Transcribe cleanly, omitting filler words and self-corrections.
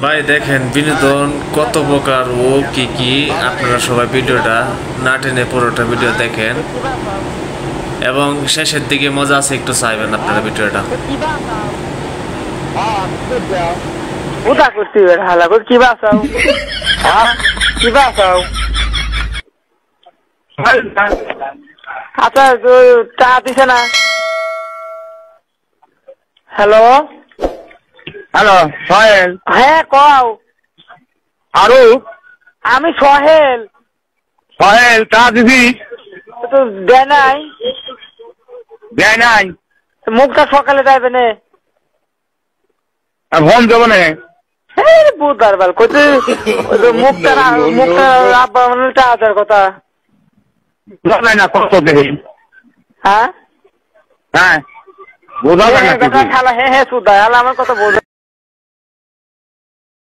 ভাই দেখেন বিনোদন কত প্রকার ও কি কি আপনারা সবাই ভিডিওটা না টেনে পুরোটা ভিডিও দেখেন এবং শেষের দিকে মজা আছে একটু চাইবেন আপনারা ভিডিওটা। উদা করতে হালা করে কি বাসাও কি বাসাও আচ্ছা চা দিছে না। Hello hello Sohel. হ্যাঁ কও। আরো আমি সোহেল। সোহেল চা দিবি? তো দেয় নাই। দেয় নাই? মুখটা সকালে যাবে না। ফোন দেবো না। বুধবার বাল কত মুখটা মুখটা আব্বা মানে টাকার কথা। বোঝা যায় না কত দেখি। হ্যাঁ হ্যাঁ বোঝা যায় না। খালা হ্যাঁ হ্যাঁ সুদা আমার কথা বোঝা